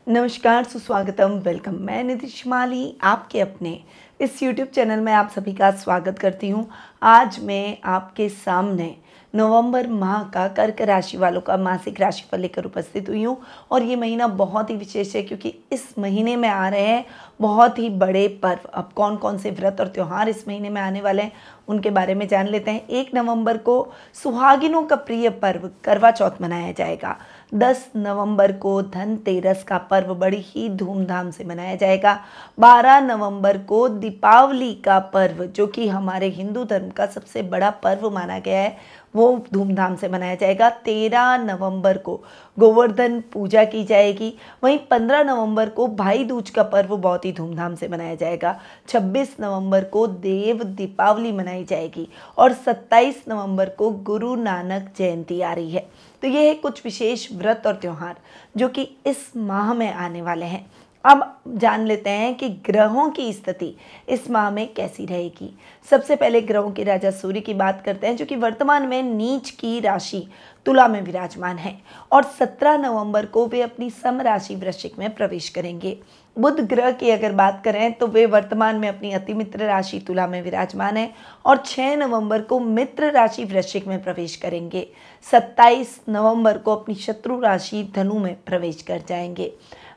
नमस्कार, सुस्वागतम, वेलकम। मैं नितिश माली आपके अपने इस यूट्यूब चैनल में आप सभी का स्वागत करती हूँ। आज मैं आपके सामने नवंबर माह का कर्क राशि वालों का मासिक राशिफल लेकर उपस्थित हुई हूँ। और ये महीना बहुत ही विशेष है क्योंकि इस महीने में आ रहे हैं बहुत ही बड़े पर्व। अब कौन कौन से व्रत और त्यौहार इस महीने में आने वाले हैं उनके बारे में जान लेते हैं। 1 नवंबर को सुहागिनों का प्रिय पर्व करवा चौथ मनाया जाएगा। 10 नवंबर को धनतेरस का पर्व बड़ी ही धूमधाम से मनाया जाएगा। 12 नवंबर को दीपावली का पर्व, जो कि हमारे हिंदू धर्म का सबसे बड़ा पर्व माना गया है, वो धूमधाम से मनाया जाएगा। 13 नवंबर को गोवर्धन पूजा की जाएगी। वहीं 15 नवंबर को भाई दूज का पर्व बहुत ही धूमधाम से मनाया जाएगा। 26 नवंबर को देव दीपावली मनाई जाएगी और 27 नवंबर को गुरु नानक जयंती आ रही है। तो ये है कुछ विशेष व्रत और त्यौहार जो कि इस माह में आने वाले हैं। अब जान लेते हैं कि ग्रहों की स्थिति इस माह में कैसी रहेगी। सबसे पहले ग्रहों के राजा सूर्य की बात करते हैं, जो कि वर्तमान में नीच की राशि तुला में विराजमान है और 17 नवंबर को वे अपनी सम राशि वृश्चिक में प्रवेश करेंगे। बुध ग्रह की अगर बात करें तो वे वर्तमान में अपनी अति मित्र राशि तुला में विराजमान है और 6 नवंबर को मित्र राशि वृश्चिक में प्रवेश करेंगे। 27 नवंबर को अपनी शत्रु राशि धनु में प्रवेश कर जाएंगे।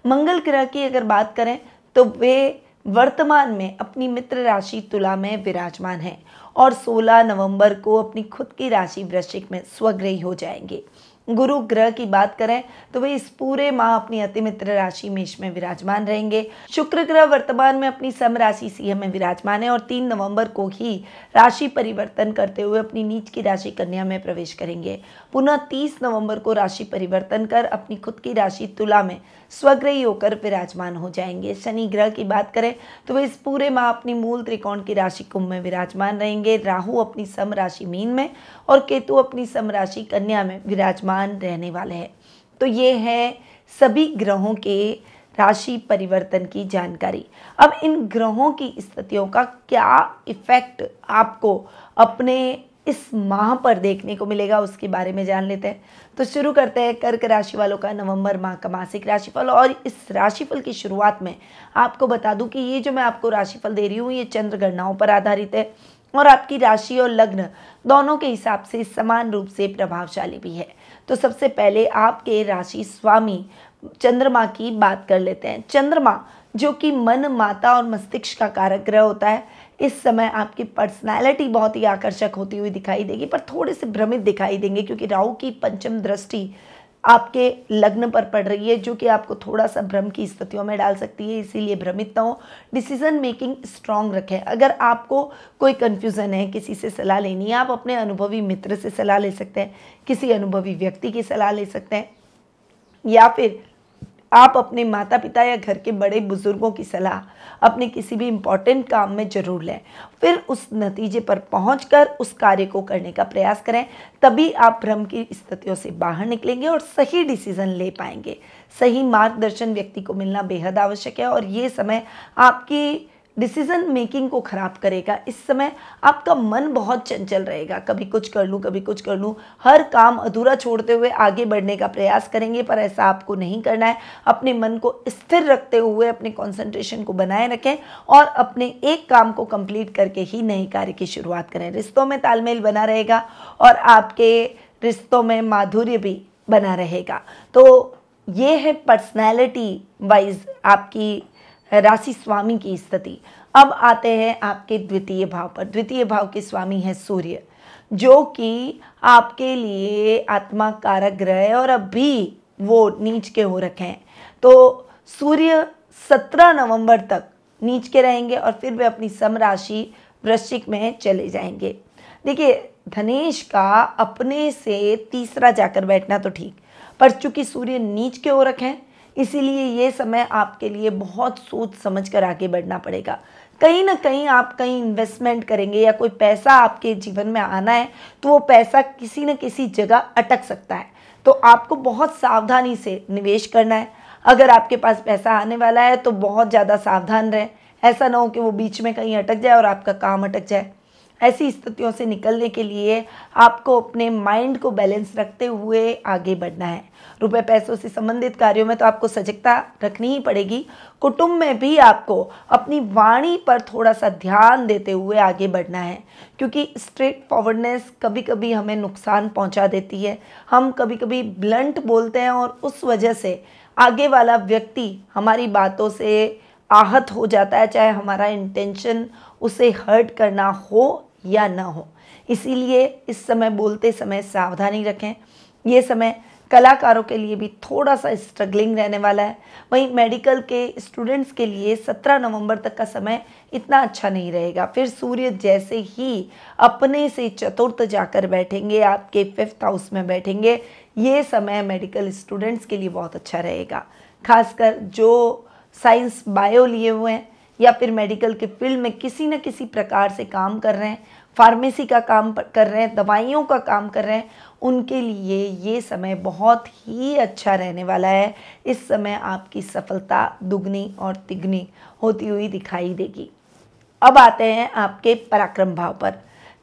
मंगल ग्रह की अगर बात करें तो वे वर्तमान में अपनी मित्र राशि तुला में विराजमान हैं और 16 नवंबर को अपनी खुद की राशि वृश्चिक में स्वग्रही हो जाएंगे। गुरु ग्रह की बात करें तो वे इस पूरे माह अपनी अति मित्र राशि मेष में विराजमान रहेंगे। शुक्र ग्रह वर्तमान में अपनी सम राशि सिंह में विराजमान है और 3 नवंबर को ही राशि परिवर्तन करते हुए अपनी नीच की राशि कन्या में प्रवेश करेंगे। पुनः 30 नवंबर को राशि परिवर्तन कर अपनी खुद की राशि तुला में स्वग्रही होकर विराजमान हो जाएंगे। शनि ग्रह की बात करें तो वे इस पूरे माह अपनी मूल त्रिकोण की राशि कुंभ में विराजमान रहेंगे। राहु अपनी सम राशि मीन में और केतु अपनी सम राशि कन्या में विराजमान रहने वाले हैं। तो ये है सभी ग्रहों के राशि परिवर्तन की जानकारी। अब इन ग्रहों की स्थितियों का क्या इफेक्ट आपको अपने इस माह पर देखने को मिलेगा उसके बारे में जान लेते हैं। तो शुरू करते हैं कर्क राशि वालों का नवंबर माह का मासिक राशिफल। और इस राशिफल की शुरुआत में आपको बता दूं कि ये जो मैं आपको राशिफल दे रही हूँ ये चंद्र गणनाओं पर आधारित है और आपकी राशि और लग्न दोनों के हिसाब से समान रूप से प्रभावशाली भी है। तो सबसे पहले आपके राशि स्वामी चंद्रमा की बात कर लेते हैं। चंद्रमा जो कि मन, माता और मस्तिष्क का कारक ग्रह होता है, इस समय आपकी पर्सनैलिटी बहुत ही आकर्षक होती हुई दिखाई देगी, पर थोड़े से भ्रमित दिखाई देंगे क्योंकि राहु की पंचम दृष्टि आपके लग्न पर पड़ रही है, जो कि आपको थोड़ा सा भ्रम की स्थितियों में डाल सकती है। इसीलिए भ्रमित न हो, डिसीजन मेकिंग स्ट्रांग रखें। अगर आपको कोई कन्फ्यूज़न है, किसी से सलाह लेनी है, आप अपने अनुभवी मित्र से सलाह ले सकते हैं, किसी अनुभवी व्यक्ति की सलाह ले सकते हैं, या फिर आप अपने माता पिता या घर के बड़े बुजुर्गों की सलाह अपने किसी भी इम्पोर्टेंट काम में जरूर लें। फिर उस नतीजे पर पहुंचकर उस कार्य को करने का प्रयास करें, तभी आप भ्रम की स्थितियों से बाहर निकलेंगे और सही डिसीजन ले पाएंगे। सही मार्गदर्शन व्यक्ति को मिलना बेहद आवश्यक है और ये समय आपकी डिसीजन मेकिंग को खराब करेगा। इस समय आपका मन बहुत चंचल रहेगा, कभी कुछ कर लूँ कभी कुछ कर लूँ, हर काम अधूरा छोड़ते हुए आगे बढ़ने का प्रयास करेंगे, पर ऐसा आपको नहीं करना है। अपने मन को स्थिर रखते हुए अपने कंसंट्रेशन को बनाए रखें और अपने एक काम को कंप्लीट करके ही नए कार्य की शुरुआत करें। रिश्तों में तालमेल बना रहेगा और आपके रिश्तों में माधुर्य भी बना रहेगा। तो ये है पर्सनैलिटी वाइज आपकी राशि स्वामी की स्थिति। अब आते हैं आपके द्वितीय भाव पर। द्वितीय भाव के स्वामी है सूर्य, जो कि आपके लिए आत्मा कारक ग्रह है और अभी वो नीच के हो रखे हैं। तो सूर्य 17 नवंबर तक नीच के रहेंगे और फिर वे अपनी सम राशि वृश्चिक में चले जाएंगे। देखिए, धनेश का अपने से तीसरा जाकर बैठना तो ठीक, पर चूंकि सूर्य नीच के हो रखे हैं इसीलिए ये समय आपके लिए बहुत सोच समझ कर आगे बढ़ना पड़ेगा। कहीं ना कहीं आप कहीं इन्वेस्टमेंट करेंगे या कोई पैसा आपके जीवन में आना है तो वो पैसा किसी न किसी जगह अटक सकता है। तो आपको बहुत सावधानी से निवेश करना है। अगर आपके पास पैसा आने वाला है तो बहुत ज़्यादा सावधान रहें, ऐसा ना हो कि वो बीच में कहीं अटक जाए और आपका काम अटक जाए। ऐसी स्थितियों से निकलने के लिए आपको अपने माइंड को बैलेंस रखते हुए आगे बढ़ना है। रुपए पैसों से संबंधित कार्यों में तो आपको सजगता रखनी ही पड़ेगी। कुटुंब में भी आपको अपनी वाणी पर थोड़ा सा ध्यान देते हुए आगे बढ़ना है, क्योंकि स्ट्रेट फॉरवर्डनेस कभी कभी हमें नुकसान पहुंचा देती है। हम कभी कभी ब्लंट बोलते हैं और उस वजह से आगे वाला व्यक्ति हमारी बातों से आहत हो जाता है, चाहे हमारा इंटेंशन उसे हर्ट करना हो या ना हो। इसीलिए इस समय बोलते समय सावधानी रखें। ये समय कलाकारों के लिए भी थोड़ा सा स्ट्रगलिंग रहने वाला है। वहीं मेडिकल के स्टूडेंट्स के लिए 17 नवंबर तक का समय इतना अच्छा नहीं रहेगा। फिर सूर्य जैसे ही अपने से चतुर्थ जाकर बैठेंगे, आपके 5th हाउस में बैठेंगे, ये समय मेडिकल स्टूडेंट्स के लिए बहुत अच्छा रहेगा। खासकर जो साइंस बायो लिए हुए हैं या फिर मेडिकल के फील्ड में किसी न किसी प्रकार से काम कर रहे हैं, फार्मेसी का काम कर रहे हैं, दवाइयों का काम कर रहे हैं, उनके लिए ये समय बहुत ही अच्छा रहने वाला है। इस समय आपकी सफलता दुगनी और तिगनी होती हुई दिखाई देगी। अब आते हैं आपके पराक्रम भाव पर।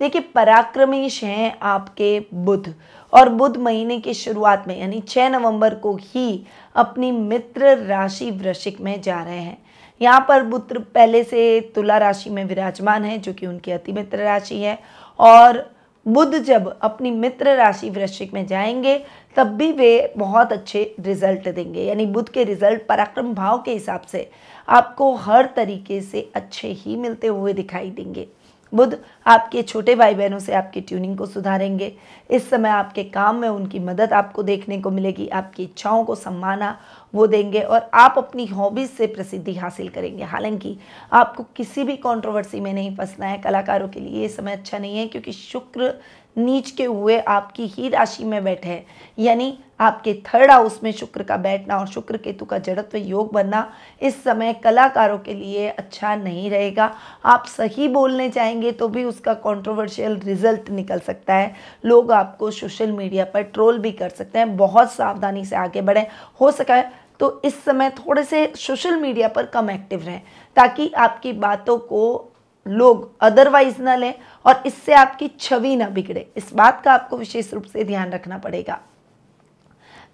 देखिए, पराक्रमीश हैं आपके बुध, और बुध महीने की शुरुआत में यानी 6 नवंबर को ही अपनी मित्र राशि वृश्चिक में जा रहे हैं। यहाँ पर बुध पहले से तुला राशि में विराजमान है, जो कि उनकी अति मित्र राशि है, और बुध जब अपनी मित्र राशि वृश्चिक में जाएंगे तब भी वे बहुत अच्छे रिजल्ट देंगे। यानी बुध के रिजल्ट पराक्रम भाव के हिसाब से आपको हर तरीके से अच्छे ही मिलते हुए दिखाई देंगे। बुध आपके छोटे भाई बहनों से आपकी ट्यूनिंग को सुधारेंगे। इस समय आपके काम में उनकी मदद आपको देखने को मिलेगी। आपकी इच्छाओं को सम्माना वो देंगे और आप अपनी हॉबीज से प्रसिद्धि हासिल करेंगे। हालांकि आपको किसी भी कंट्रोवर्सी में नहीं फंसना है। कलाकारों के लिए ये समय अच्छा नहीं है, क्योंकि शुक्र नीच के हुए आपकी ही राशि में बैठे हैं। यानी आपके 3rd हाउस में शुक्र का बैठना और शुक्र केतु का जड़त्व योग बनना इस समय कलाकारों के लिए अच्छा नहीं रहेगा। आप सही बोलने चाहेंगे तो भी उसका कंट्रोवर्शियल रिजल्ट निकल सकता है। लोग आपको सोशल मीडिया पर ट्रोल भी कर सकते हैं। बहुत सावधानी से आगे बढ़ें। हो सका है तो इस समय थोड़े से सोशल मीडिया पर कम एक्टिव रहें, ताकि आपकी बातों को लोग अदरवाइज ना लें और इससे आपकी छवि ना बिगड़े। इस बात का आपको विशेष रूप से ध्यान रखना पड़ेगा।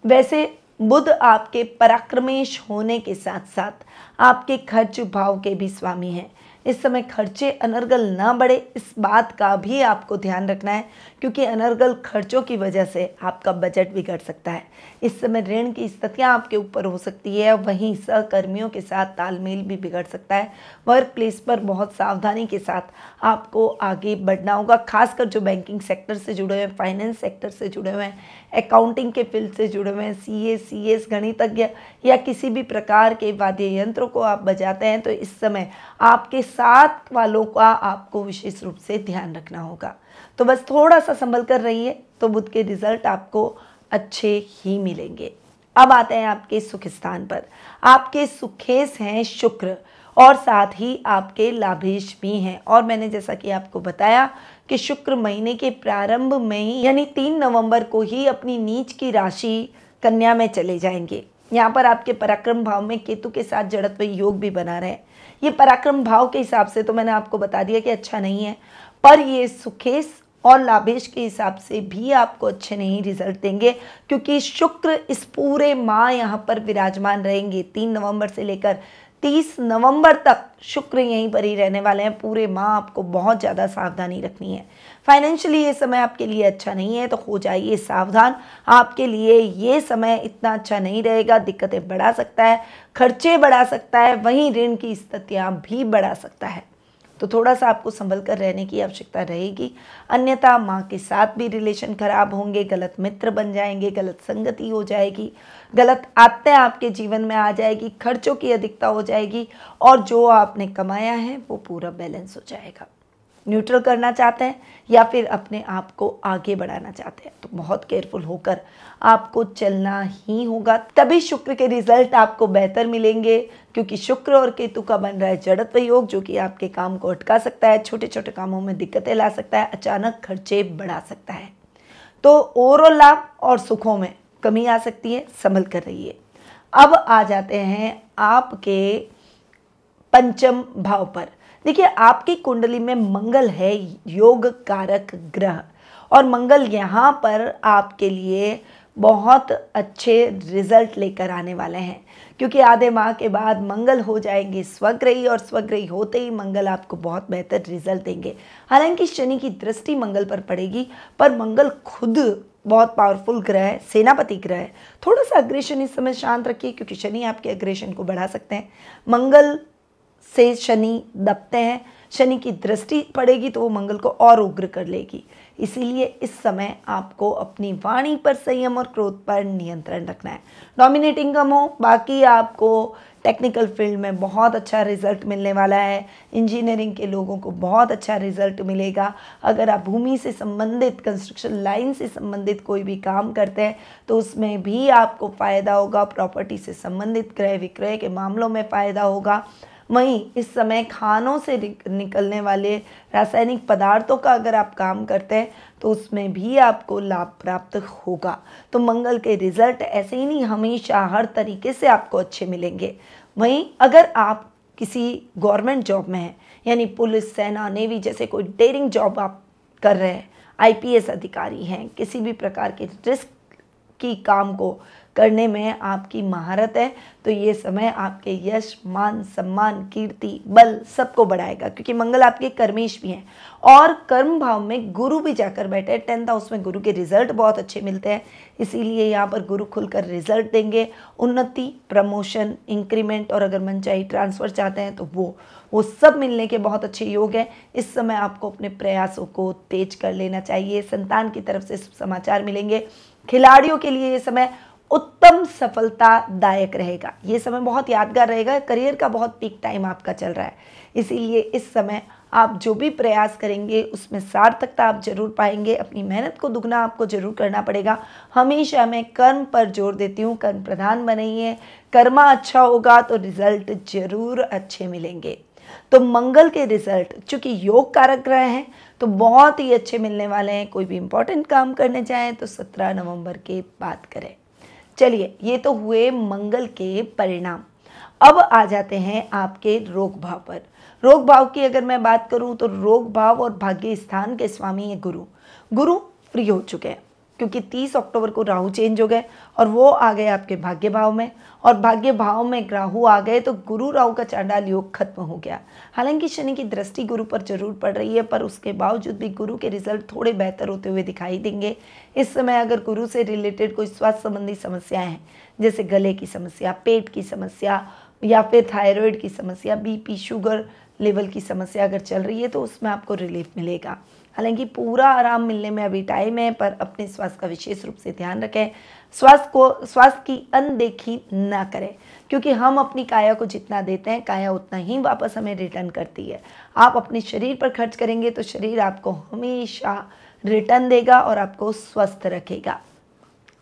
वैसे बुध आपके पराक्रमेश होने के साथ साथ आपके खर्च भाव के भी स्वामी हैं। इस समय खर्चे अनर्गल ना बढ़े, इस बात का भी आपको ध्यान रखना है, क्योंकि अनर्गल खर्चों की वजह से आपका बजट बिगड़ सकता है। इस समय ऋण की स्थितियां आपके ऊपर हो सकती है, वहीं सहकर्मियों के साथ तालमेल भी बिगड़ सकता है। वर्क प्लेस पर बहुत सावधानी के साथ आपको आगे बढ़ना होगा। खासकर जो बैंकिंग सेक्टर से जुड़े हुए हैं, फाइनेंस सेक्टर से जुड़े हुए हैं, अकाउंटिंग के फील्ड से जुड़े हुए हैं, सीए, सीएस, गणितज्ञ या किसी भी प्रकार के वाद्य यंत्रों को आप बजाते हैं, तो इस समय आपके साथ वालों का आपको विशेष रूप से ध्यान रखना होगा। तो बस थोड़ा सा संभल कर रहिए, तो बुध के रिजल्ट आपको अच्छे ही मिलेंगे। अब आते हैं आपके सुख स्थान पर। आपके सुखेश हैं शुक्र और साथ ही आपके लाभेश भी हैं। और मैंने जैसा कि आपको बताया कि शुक्र महीने के प्रारंभ में ही यानी 3 नवंबर को ही अपनी नीच की राशि कन्या में चले जाएंगे। यहाँ पर आपके पराक्रम भाव में केतु के साथ जड़त्व योग भी बना रहे हैं। ये पराक्रम भाव के हिसाब से तो मैंने आपको बता दिया कि अच्छा नहीं है, पर ये सुखेश और लाभेश के हिसाब से भी आपको अच्छे नहीं रिजल्ट देंगे, क्योंकि शुक्र इस पूरे माह यहाँ पर विराजमान रहेंगे। 3 नवंबर से लेकर 30 नवंबर तक शुक्र यहीं पर ही रहने वाले हैं। पूरे माह आपको बहुत ज़्यादा सावधानी रखनी है। फाइनेंशियली ये समय आपके लिए अच्छा नहीं है, तो हो जाइए सावधान। आपके लिए ये समय इतना अच्छा नहीं रहेगा, दिक्कतें बढ़ा सकता है, खर्चे बढ़ा सकता है, वहीं ऋण की स्थितियाँ भी बढ़ा सकता है। तो थोड़ा सा आपको संभल कर रहने की आवश्यकता रहेगी, अन्यथा माँ के साथ भी रिलेशन खराब होंगे, गलत मित्र बन जाएंगे, गलत संगति हो जाएगी, गलत आदतें आपके जीवन में आ जाएगी, खर्चों की अधिकता हो जाएगी और जो आपने कमाया है वो पूरा बैलेंस हो जाएगा। न्यूट्रल करना चाहते हैं या फिर अपने आप को आगे बढ़ाना चाहते हैं, तो बहुत केयरफुल होकर आपको चलना ही होगा, तभी शुक्र के रिजल्ट आपको बेहतर मिलेंगे। क्योंकि शुक्र और केतु का बन रहा है जड़त्व योग, जो कि आपके काम को अटका सकता है, छोटे छोटे कामों में दिक्कतें ला सकता है, अचानक खर्चे बढ़ा सकता है। तो ओवरऑल लाभ और सुखों में कमी आ सकती है, संभल कर रहिए। अब आ जाते हैं आपके पंचम भाव पर। देखिए, आपकी कुंडली में मंगल है योग कारक ग्रह, और मंगल यहाँ पर आपके लिए बहुत अच्छे रिजल्ट लेकर आने वाले हैं, क्योंकि आधे माह के बाद मंगल हो जाएंगे स्वग्रही, और स्वग्रही होते ही मंगल आपको बहुत बेहतर रिजल्ट देंगे। हालांकि शनि की दृष्टि मंगल पर पड़ेगी, पर मंगल खुद बहुत पावरफुल ग्रह है, सेनापति ग्रह है। थोड़ा सा अग्रेशन इस समय शांत रखिए, क्योंकि शनि आपके अग्रेशन को बढ़ा सकते हैं। मंगल से शनि दबते हैं, शनि की दृष्टि पड़ेगी तो वो मंगल को और उग्र कर लेगी। इसीलिए इस समय आपको अपनी वाणी पर संयम और क्रोध पर नियंत्रण रखना है। डोमिनेटिंग कम हो, बाकी आपको टेक्निकल फील्ड में बहुत अच्छा रिजल्ट मिलने वाला है। इंजीनियरिंग के लोगों को बहुत अच्छा रिजल्ट मिलेगा। अगर आप भूमि से संबंधित, कंस्ट्रक्शन लाइन से संबंधित कोई भी काम करते हैं तो उसमें भी आपको फ़ायदा होगा। प्रॉपर्टी से संबंधित क्रय विक्रय के मामलों में फ़ायदा होगा। वहीं इस समय खानों से निकलने वाले रासायनिक पदार्थों का अगर आप काम करते हैं तो उसमें भी आपको लाभ प्राप्त होगा। तो मंगल के रिजल्ट ऐसे ही नहीं, हमेशा हर तरीके से आपको अच्छे मिलेंगे। वहीं अगर आप किसी गवर्नमेंट जॉब में हैं, यानी पुलिस, सेना, नेवी जैसे कोई डेयरिंग जॉब आप कर रहे हैं, आईपीएस अधिकारी हैं, किसी भी प्रकार के रिस्क की काम को करने में आपकी महारत है, तो ये समय आपके यश, मान, सम्मान, कीर्ति, बल सबको बढ़ाएगा, क्योंकि मंगल आपके कर्मेश भी हैं और कर्म भाव में गुरु भी जाकर बैठे हैं। 10th हाउस में गुरु के रिजल्ट बहुत अच्छे मिलते हैं, इसीलिए यहाँ पर गुरु खुलकर रिजल्ट देंगे। उन्नति, प्रमोशन, इंक्रीमेंट और अगर मनचाही ट्रांसफ़र चाहते हैं तो वो सब मिलने के बहुत अच्छे योग हैं। इस समय आपको अपने प्रयासों को तेज कर लेना चाहिए। संतान की तरफ से समाचार मिलेंगे। खिलाड़ियों के लिए ये समय उत्तम सफलतादायक रहेगा। ये समय बहुत यादगार रहेगा। करियर का बहुत पीक टाइम आपका चल रहा है, इसीलिए इस समय आप जो भी प्रयास करेंगे उसमें सार्थकता आप जरूर पाएंगे। अपनी मेहनत को दुगना आपको जरूर करना पड़ेगा। हमेशा मैं कर्म पर जोर देती हूँ, कर्म प्रधान बनाइए। कर्मा अच्छा होगा तो रिजल्ट जरूर अच्छे मिलेंगे। तो मंगल के रिजल्ट चूंकि योग कारक ग्रह हैं तो बहुत ही अच्छे मिलने वाले हैं। कोई भी इंपॉर्टेंट काम करने जाएं तो 17 नवंबर के बाद करें। चलिए, ये तो हुए मंगल के परिणाम। अब आ जाते हैं आपके रोग भाव पर। रोग भाव की अगर मैं बात करूं तो रोग भाव और भाग्य स्थान के स्वामी है गुरु फ्री हो चुके हैं, क्योंकि 30 अक्टूबर को राहु चेंज हो गए और वो आ गए आपके भाग्य भाव में, और भाग्य भाव में राहु आ गए तो गुरु राहु का चांडाल योग खत्म हो गया। हालांकि शनि की दृष्टि गुरु पर जरूर पड़ रही है, पर उसके बावजूद भी गुरु के रिजल्ट थोड़े बेहतर होते हुए दिखाई देंगे। इस समय अगर गुरु से रिलेटेड कोई स्वास्थ्य संबंधी समस्याएं हैं, जैसे गले की समस्या, पेट की समस्या या फिर थायराइड की समस्या, बीपी, शुगर लेवल की समस्या अगर चल रही है तो उसमें आपको रिलीफ मिलेगा। हालांकि पूरा आराम मिलने में अभी टाइम है, पर अपने स्वास्थ्य का विशेष रूप से ध्यान रखें। स्वास्थ्य की अनदेखी ना करें, क्योंकि हम अपनी काया को जितना देते हैं काया उतना ही वापस हमें रिटर्न करती है। आप अपने शरीर पर खर्च करेंगे तो शरीर आपको हमेशा रिटर्न देगा और आपको स्वस्थ रखेगा।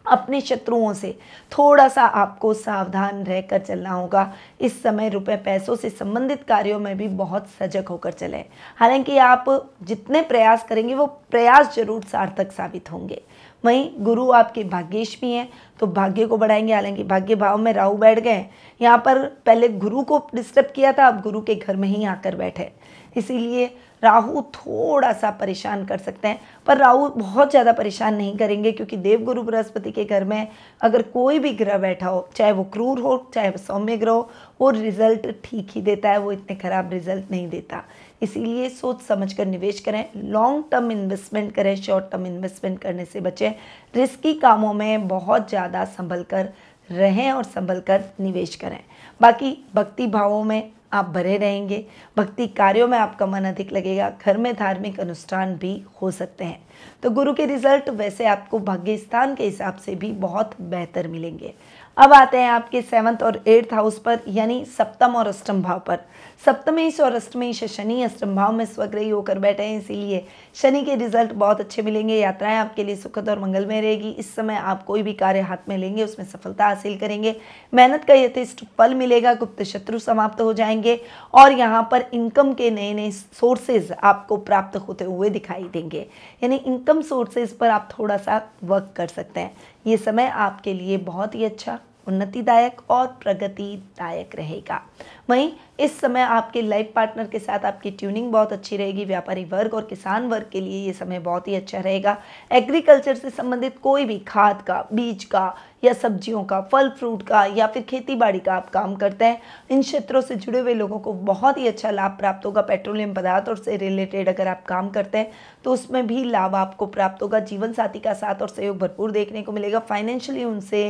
अपने शत्रुओं से थोड़ा सा आपको सावधान रहकर चलना होगा। इस समय रुपए पैसों से संबंधित कार्यों में भी बहुत सजग होकर चलें। हालांकि आप जितने प्रयास करेंगे वो प्रयास जरूर सार्थक साबित होंगे। वहीं गुरु आपके भाग्येश भी हैं तो भाग्य को बढ़ाएंगे। हालांकि भाग्य भाव में राहु बैठ गए, यहाँ पर पहले गुरु को डिस्टर्ब किया था, अब गुरु के घर में ही आकर बैठे, इसीलिए राहु थोड़ा सा परेशान कर सकते हैं, पर राहु बहुत ज़्यादा परेशान नहीं करेंगे, क्योंकि देवगुरु बृहस्पति के घर में अगर कोई भी ग्रह बैठा हो, चाहे वो क्रूर हो चाहे वो सौम्य ग्रह हो, वो रिजल्ट ठीक ही देता है, वो इतने खराब रिजल्ट नहीं देता। इसीलिए सोच समझ कर निवेश करें, लॉन्ग टर्म इन्वेस्टमेंट करें, शॉर्ट टर्म इन्वेस्टमेंट करने से बचें। रिस्की कामों में बहुत ज़्यादा संभल कर रहें और संभल कर निवेश करें। बाकी भक्ति भावों में आप भरे रहेंगे, भक्ति कार्यों में आपका मन अधिक लगेगा, घर में धार्मिक अनुष्ठान भी हो सकते हैं। तो गुरु के रिजल्ट वैसे आपको भाग्य स्थान के हिसाब से भी बहुत बेहतर मिलेंगे। अब आते हैं आपके 7th और 8th हाउस पर, यानी सप्तम और अष्टम भाव पर। सप्तमेश और अष्टमेश शनि अष्टम भाव में स्वग्रही होकर बैठे हैं, इसीलिए शनि के रिजल्ट बहुत अच्छे मिलेंगे। यात्राएं आपके लिए सुखद और मंगलमय रहेगी। इस समय आप कोई भी कार्य हाथ में लेंगे उसमें सफलता हासिल करेंगे। मेहनत का यथेष्ट फल मिलेगा, गुप्त शत्रु समाप्त हो जाएंगे और यहाँ पर इनकम के नए नए सोर्सेज आपको प्राप्त होते हुए दिखाई देंगे। यानी इनकम सोर्सेज पर आप थोड़ा सा वर्क कर सकते हैं। ये समय आपके लिए बहुत ही अच्छा उन्नतिदायक और प्रगतिदायक रहेगा। वहीं इस समय आपके लाइफ पार्टनर के साथ आपकी ट्यूनिंग बहुत अच्छी रहेगी। व्यापारी वर्ग और किसान वर्ग के लिए ये समय बहुत ही अच्छा रहेगा। एग्रीकल्चर से संबंधित कोई भी खाद का, बीज का या सब्जियों का, फल फ्रूट का या फिर खेती बाड़ी का आप काम करते हैं, इन क्षेत्रों से जुड़े हुए लोगों को बहुत ही अच्छा लाभ प्राप्त होगा। पेट्रोलियम पदार्थों से रिलेटेड अगर आप काम करते हैं तो उसमें भी लाभ आपको प्राप्त होगा। जीवन साथी का साथ और सहयोग भरपूर देखने को मिलेगा। फाइनेंशियली उनसे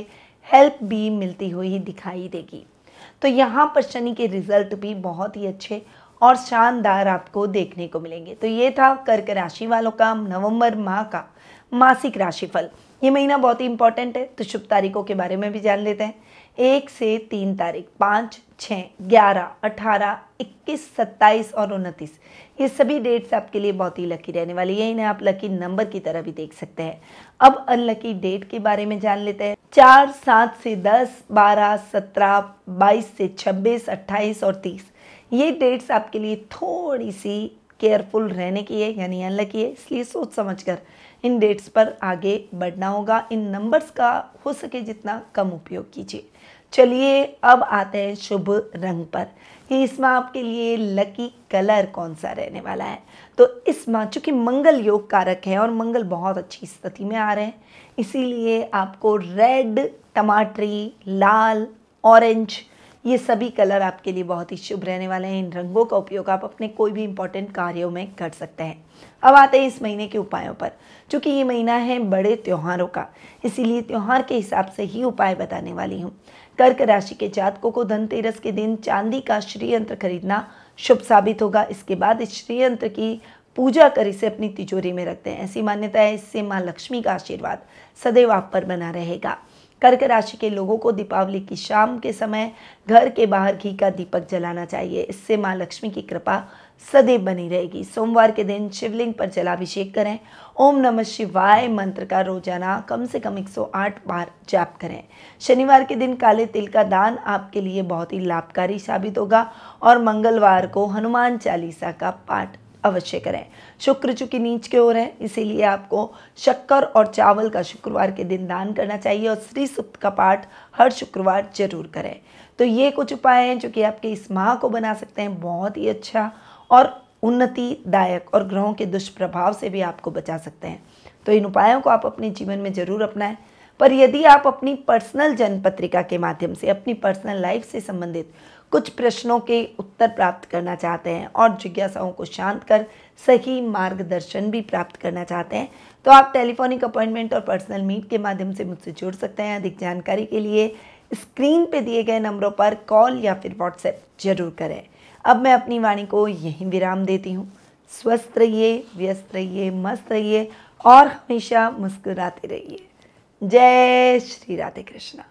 हेल्प भी मिलती हुई दिखाई देगी। तो यहाँ पर शनि के रिजल्ट भी बहुत ही अच्छे और शानदार आपको देखने को मिलेंगे। तो ये था कर्क राशि वालों का नवंबर माह का मासिक राशिफल। ये महीना बहुत ही इंपॉर्टेंट है, तो शुभ तारीखों के बारे में भी जान लेते हैं। 1 से 3 तारीख, 5, 6, 11, 18, 21, 27 और 29, ये सभी डेट्स आपके लिए बहुत ही लकी रहने वाली है। इन्हें आप लकी नंबर की तरह भी देख सकते हैं। अब अनलकी डेट के बारे में जान लेते हैं। 4, 7 से 10, 12, 17, 22 से 26, 28 और 30, ये डेट्स आपके लिए थोड़ी सी केयरफुल रहने की है, यानी अनलकी है, इसलिए सोच समझकर इन डेट्स पर आगे बढ़ना होगा। इन नंबर्स का हो सके जितना कम उपयोग कीजिए। चलिए अब आते हैं शुभ रंग पर कि इस माह आपके लिए लकी कलर कौन सा रहने वाला है। तो इस माह चूँकि मंगल योग कारक है और मंगल बहुत अच्छी स्थिति में आ रहे हैं, इसीलिए आपको रेड, टमाटरी, लाल, ऑरेंज, ये सभी कलर आपके लिए बहुत ही शुभ रहने वाले हैं। इन रंगों का उपयोग आप अपने कोई भी इंपॉर्टेंट कार्यों में कर सकते हैं। अब आते हैं इस महीने के उपायों पर। चूँकि ये महीना है बड़े त्योहारों का, इसीलिए त्योहार के हिसाब से ही उपाय बताने वाली हूँ। कर्क राशि के जातकों को धनतेरस के दिन चांदी का श्रीयंत्र खरीदना शुभ साबित होगा। इसके बाद इस श्रीयंत्र की पूजा कर इसे अपनी तिजोरी में रखते हैं। ऐसी मान्यता है, इससे माँ लक्ष्मी का आशीर्वाद सदैव आप पर बना रहेगा। कर्क राशि के लोगों को दीपावली की शाम के समय घर के बाहर घी का दीपक जलाना चाहिए। इससे माँ लक्ष्मी की कृपा सदैव बनी रहेगी। सोमवार के दिन शिवलिंग पर जलाभिषेक करें। ओम नमः शिवाय मंत्र का रोजाना कम से कम 108 बार जाप करें। शनिवार के दिन काले तिल का दान आपके लिए बहुत ही लाभकारी साबित होगा और मंगलवार को हनुमान चालीसा का पाठ अवश्य करें। शुक्र चूंकि नीच की ओर है, इसीलिए आपको शक्कर और चावल का शुक्रवार के दिन दान करना चाहिए और श्री सूक्त का पाठ हर शुक्रवार जरूर करें। तो ये कुछ उपाय हैं जो कि आपके इस माह को बना सकते हैं बहुत ही अच्छा और उन्नतिदायक और ग्रहों के दुष्प्रभाव से भी आपको बचा सकते हैं। तो इन उपायों को आप अपने जीवन में जरूर अपनाएं। पर यदि आप अपनी पर्सनल जन्म पत्रिका के माध्यम से अपनी पर्सनल लाइफ से संबंधित कुछ प्रश्नों के उत्तर प्राप्त करना चाहते हैं और जिज्ञासाओं को शांत कर सही मार्गदर्शन भी प्राप्त करना चाहते हैं, तो आप टेलीफोनिक अपॉइंटमेंट और पर्सनल मीट के माध्यम से मुझसे जुड़ सकते हैं। अधिक जानकारी के लिए स्क्रीन पे दिए गए नंबरों पर कॉल या फिर व्हाट्सएप जरूर करें। अब मैं अपनी वाणी को यहीं विराम देती हूँ। स्वस्थ रहिए, व्यस्त रहिए, मस्त रहिए और हमेशा मुस्कुराते रहिए। जय श्री राधे कृष्णा।